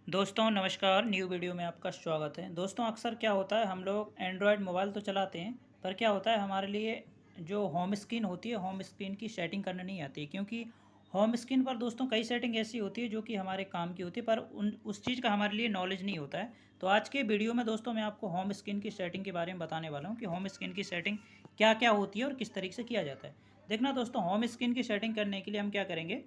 दोस्तों नमस्कार। New video में आपका स्वागत है। दोस्तों अक्सर क्या होता है, हम लोग एंड्रॉयड मोबाइल तो चलाते हैं, पर क्या होता है हमारे लिए जो होम स्क्रीन होती है, होम स्क्रीन की सेटिंग करना नहीं आती, क्योंकि होम स्क्रीन पर दोस्तों कई सेटिंग ऐसी होती है जो कि हमारे काम की होती है, पर उस चीज़ का हमारे लिए नॉलेज नहीं होता है। तो आज के वीडियो में दोस्तों मैं आपको होम स्क्रीन की सेटिंग के बारे में बताने वाला हूँ कि होम स्क्रीन की सेटिंग क्या क्या होती है और किस तरीके से किया जाता है। देखना दोस्तों, होम स्क्रीन की सेटिंग करने के लिए हम क्या करेंगे,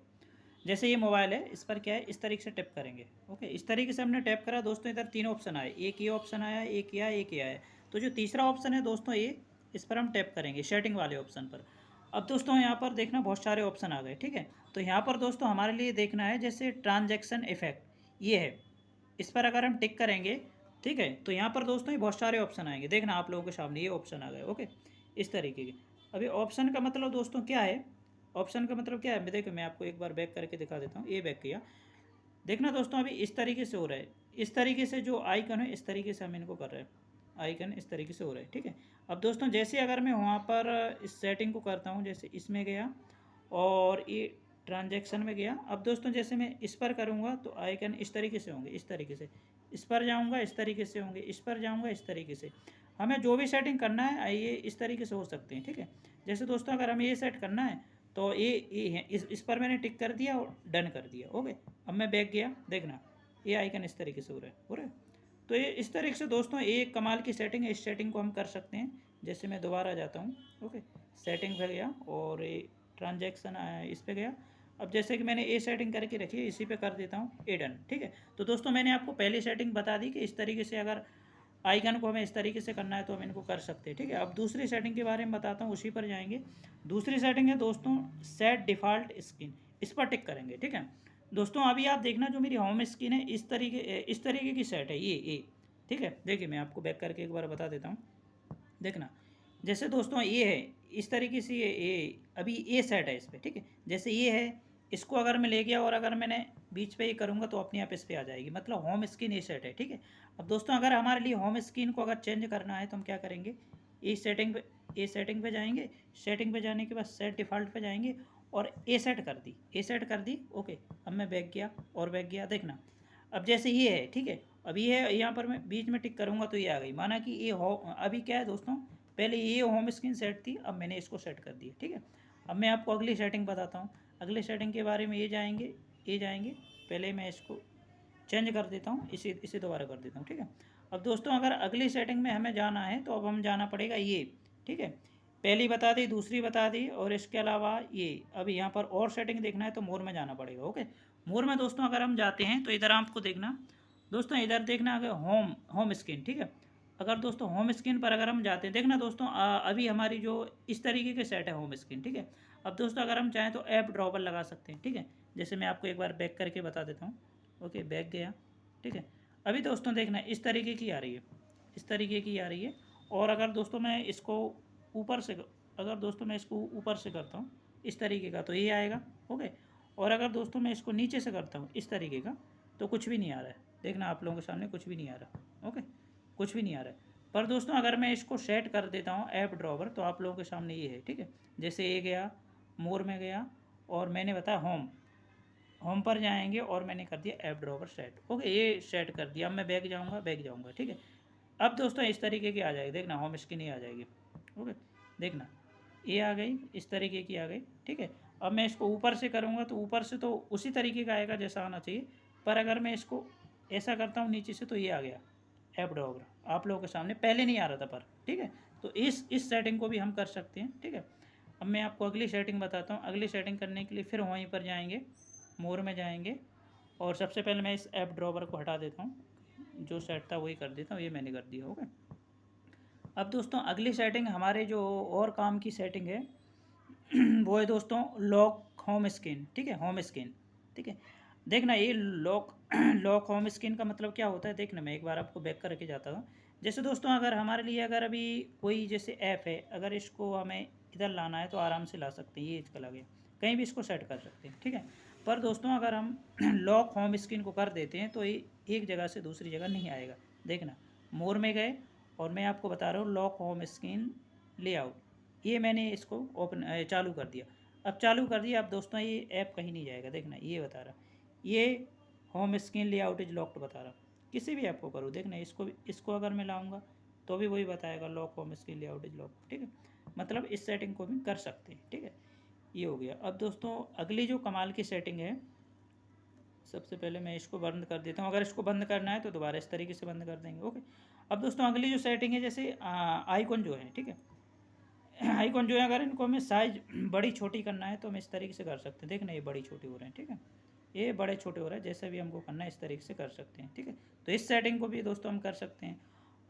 जैसे ये मोबाइल है, इस पर क्या है, इस तरीके से टैप करेंगे। ओके, इस तरीके से हमने टैप करा दोस्तों, इधर तीन ऑप्शन आए, एक ये ऑप्शन आया, एक यह, एक ये आया। तो जो तीसरा ऑप्शन है दोस्तों, ये इस पर हम टैप करेंगे, सेटिंग वाले ऑप्शन पर। अब दोस्तों यहाँ पर देखना बहुत सारे ऑप्शन आ गए, ठीक है। तो यहाँ पर दोस्तों हमारे लिए देखना है, जैसे ट्रांजैक्शन इफेक्ट ये है, इस पर अगर हम टिक करेंगे, ठीक है, तो यहाँ पर दोस्तों ये बहुत सारे ऑप्शन आएंगे। देखना आप लोगों के सामने ये ऑप्शन आ गए। ओके, इस तरीके के। अभी ऑप्शन का मतलब दोस्तों क्या है, ऑप्शन का मतलब क्या है, देखो मैं आपको एक बार बैक करके दिखा देता हूँ। ये बैक किया, देखना दोस्तों अभी इस तरीके से हो रहा है। इस तरीके से जो आइकन है, इस तरीके से हम इनको कर रहे हैं, आइकन इस तरीके से हो रहा है, ठीक है। अब दोस्तों जैसे अगर मैं वहाँ पर इस सेटिंग को करता हूँ, जैसे इसमें गया और ये ट्रांजैक्शन में गया। अब दोस्तों जैसे मैं इस पर करूँगा तो आइकन इस तरीके से होंगे, इस तरीके से। इस पर जाऊँगा इस तरीके से होंगे, इस पर जाऊँगा इस तरीके से। हमें जो भी सेटिंग करना है ये इस तरीके से हो सकते हैं, ठीक है। जैसे दोस्तों अगर हमें ये सेट करना है तो ये है, इस पर मैंने टिक कर दिया और डन कर दिया। ओके, अब मैं बैक गया, देखना ये आइकन इस तरीके से हो रहा है, हो रहा है। तो ये इस तरीके से दोस्तों ये कमाल की सेटिंग है, इस सेटिंग को हम कर सकते हैं। जैसे मैं दोबारा जाता हूँ, ओके, सेटिंग पे गया और ये ट्रांजैक्शन इस पे गया। अब जैसे कि मैंने ये सेटिंग करके रखी है, इसी पे कर देता हूँ ए डन, ठीक है। तो दोस्तों मैंने आपको पहली सेटिंग बता दी कि इस तरीके से अगर आइकन को हमें इस तरीके से करना है तो हम इनको कर सकते हैं, ठीक है। अब दूसरी सेटिंग के बारे में बताता हूँ, उसी पर जाएंगे। दूसरी सेटिंग है दोस्तों सेट डिफ़ॉल्ट स्क्रीन, इस पर टिक करेंगे, ठीक है। दोस्तों अभी आप देखना, जो मेरी होम स्क्रीन है इस तरीके की सेट है ये, ठीक है। देखिए मैं आपको बैक करके एक बार बता देता हूँ, देखना। जैसे दोस्तों ये है, इस तरीके से ये अभी ये सेट है इस पर, ठीक है। जैसे ये है, इसको अगर मैं ले गया और अगर मैंने बीच पे ये करूँगा तो अपने आप इस पर आ जाएगी, मतलब होम स्क्रीन ये सेट है, ठीक है। अब दोस्तों अगर हमारे लिए होम स्क्रीन को अगर चेंज करना है तो हम क्या करेंगे, ये सेटिंग पे जाएंगे। सेटिंग पे जाने के बाद सेट डिफ़ॉल्ट पे जाएंगे और ए सेट कर दी। ओके, अब मैं बैक गया और बैक गया, देखना। अब जैसे ये है, ठीक है, अब ये है, यहाँ पर मैं बीच में टिक करूँगा तो ये आ गई, माना कि ये हो। अभी क्या है दोस्तों, पहले ये होम स्क्रीन सेट थी, अब मैंने इसको सेट कर दिया, ठीक है। अब मैं आपको अगली सेटिंग बताता हूँ। अगली सेटिंग के बारे में ये जाएंगे। पहले मैं इसको चेंज कर देता हूँ, इसे इसे दोबारा कर देता हूँ, ठीक है। अब दोस्तों अगर अगली सेटिंग में हमें जाना है तो अब हम जाना पड़ेगा ये, ठीक है। पहली बता दी, दूसरी बता दी, और इसके अलावा ये अभी यहाँ पर और सेटिंग देखना है तो मोर में जाना पड़ेगा। ओके, मोर में दोस्तों अगर हम जाते हैं तो इधर आपको देखना, दोस्तों इधर देखना अगर होम होम स्क्रीन, ठीक है। अगर दोस्तों होम स्क्रीन पर अगर हम जाते हैं, देखना दोस्तों अभी हमारी जो इस तरीके के सेट है होम स्क्रीन, ठीक है। अब दोस्तों अगर हम चाहें तो ऐप ड्रॉपर लगा सकते हैं, ठीक है। जैसे मैं आपको एक बार बैक करके बता देता हूँ। ओके, बैक गया, ठीक है। अभी दोस्तों देखना इस तरीके की आ रही है, इस तरीके की आ रही है। और अगर दोस्तों मैं इसको ऊपर से, अगर दोस्तों मैं इसको ऊपर से करता हूँ इस तरीके का तो ये आएगा। ओके, और अगर दोस्तों मैं इसको नीचे से करता हूँ इस तरीके का तो कुछ भी नहीं आ रहा है। देखना आप लोगों के सामने कुछ भी नहीं आ रहा। ओके, कुछ भी नहीं आ रहा है। पर दोस्तों अगर मैं इसको सेट कर देता हूँ ऐप ड्रॉवर तो आप लोगों के सामने ये है, ठीक है। जैसे ये गया, मोर में गया और मैंने बताया होम, होम पर जाएंगे और मैंने कर दिया ऐप ड्रॉवर सेट। ओके, ये सेट कर दिया। अब मैं बैक जाऊँगा, ठीक है। अब दोस्तों इस तरीके की आ जाएगी, देखना होम स्क्रीन ही आ जाएगी। ओके, देखना ये आ गई, इस तरीके की आ गई, ठीक है। अब मैं इसको ऊपर से करूँगा तो ऊपर से तो उसी तरीके का आएगा जैसा आना चाहिए, पर अगर मैं इसको ऐसा करता हूँ नीचे से तो ये आ गया ऐप ड्रॉवर आप लोगों के सामने, पहले नहीं आ रहा था पर, ठीक है। तो इस सेटिंग को भी हम कर सकते हैं, ठीक है। अब मैं आपको अगली सेटिंग बताता हूँ। अगली सेटिंग करने के लिए फिर वहीं पर जाएंगे, मोर में जाएंगे और सबसे पहले मैं इस ऐप ड्रॉवर को हटा देता हूँ, जो सेट था वही कर देता हूँ, ये मैंने कर दिया। ओके, अब दोस्तों अगली सेटिंग हमारे जो और काम की सेटिंग है वो है दोस्तों लॉक होम स्क्रीन, ठीक है, होम स्क्रीन, ठीक है। देखना ये लॉक लॉक होम स्क्रीन का मतलब क्या होता है, देखना मैं एक बार आपको बैक करके जाता हूँ। जैसे दोस्तों अगर हमारे लिए अगर अभी कोई जैसे ऐप है, अगर इसको हमें इधर लाना है तो आराम से ला सकते हैं, ये इसका लगे कहीं भी इसको सेट कर सकते हैं, ठीक है। पर दोस्तों अगर हम लॉक होम स्क्रीन को कर देते हैं तो ये एक जगह से दूसरी जगह नहीं आएगा। देखना, मोर में गए और मैं आपको बता रहा हूँ लॉक होम स्क्रीन लेआउट, ये मैंने इसको ओपन चालू कर दिया। अब चालू कर दिया, अब दोस्तों ये ऐप कहीं नहीं जाएगा, देखना ये बता रहा, ये home screen layout is locked बता रहा। किसी भी ऐप को करो, देखना इसको अगर मैं लाऊंगा तो भी वही बताएगा lock home screen layout is locked, ठीक है। मतलब इस सेटिंग को भी कर सकते हैं, ठीक है। ये हो गया। अब दोस्तों अगली जो कमाल की सेटिंग है, सबसे पहले मैं इसको बंद कर देता हूँ। अगर इसको बंद करना है तो दोबारा इस तरीके से बंद कर देंगे, ओके। अब दोस्तों अगली जो सेटिंग है, जैसे आइकॉन जो है, ठीक है, आइकॉन जो है अगर इनको हमें साइज बड़ी छोटी करना है तो हम इस तरीके से कर सकते हैं। देखना ये बड़ी छोटी हो रहे हैं, ठीक है, ये बड़े छोटे हो रहे हैं, जैसे भी हमको करना है इस तरीके से कर सकते हैं, ठीक है। तो इस सेटिंग को भी दोस्तों हम कर सकते हैं।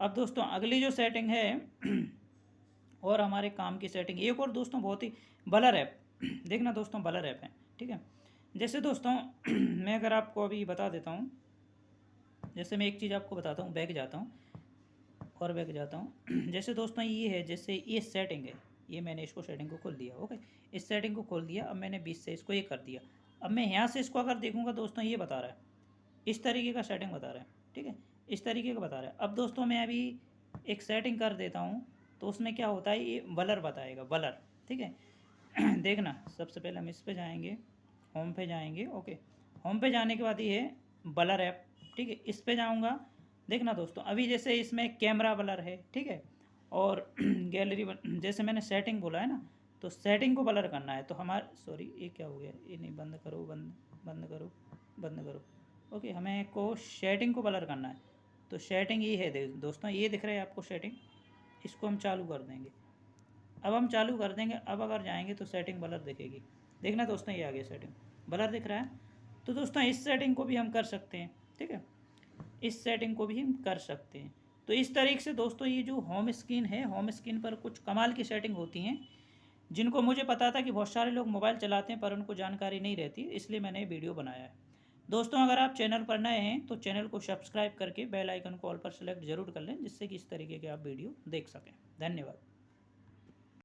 अब दोस्तों अगली जो सेटिंग है और हमारे काम की सेटिंग, एक और दोस्तों बहुत ही ब्लर ऐप देखना दोस्तों, ब्लर ऐप है, ठीक है। जैसे दोस्तों मैं अगर आपको अभी बता देता हूँ, जैसे मैं एक चीज़ आपको बताता हूँ, बैक जाता हूँ और बैक जाता हूँ जैसे दोस्तों ये है, जैसे ये सेटिंग है, ये मैंने इसको सेटिंग को खोल दिया, ओके। इस सेटिंग को खोल दिया। अब मैंने 20 से इसको ये कर दिया। अब मैं यहाँ से इसको अगर देखूँगा दोस्तों, ये बता रहा है इस तरीके का सेटिंग बता रहा है, ठीक है, इस तरीके का बता रहा है। अब दोस्तों मैं अभी एक सेटिंग कर देता हूँ तो उसमें क्या होता है, ये ब्लर बताएगा, ब्लर, ठीक है देखना सबसे पहले हम इस पे जाएंगे, होम पे जाएंगे, ओके। होम पे जाने के बाद ये है ब्लर ऐप, ठीक है, इस पे जाऊँगा। देखना दोस्तों अभी जैसे इसमें कैमरा ब्लर है, ठीक है, और गैलरी जैसे मैंने सेटिंग बोला है ना, तो सेटिंग को ब्लर करना है तो हमारा, सॉरी ये क्या हो गया, ये नहीं, बंद करो, बंद करो, बंद करो, ओके। हमें को सेटिंग को ब्लर करना है तो सेटिंग ये है दोस्तों, ये दिख रहा है आपको सेटिंग, इसको हम चालू कर देंगे। अब हम चालू कर देंगे। अब अगर जाएंगे तो सेटिंग ब्लर दिखेगी। देखना दोस्तों ये आ गया, सेटिंग ब्लर दिख रहा है। तो दोस्तों इस सेटिंग को भी हम कर सकते हैं, ठीक है, इस सेटिंग को भी हम कर सकते हैं। तो इस तरीके से दोस्तों ये जो होम स्क्रीन है, होम स्क्रीन पर कुछ कमाल की सेटिंग होती हैं जिनको मुझे पता था कि बहुत सारे लोग मोबाइल चलाते हैं पर उनको जानकारी नहीं रहती, इसलिए मैंने ये वीडियो बनाया है। दोस्तों अगर आप चैनल पर नए हैं तो चैनल को सब्सक्राइब करके बेल आइकन को ऑल पर सेलेक्ट जरूर कर लें, जिससे कि इस तरीके के आप वीडियो देख सकें। धन्यवाद।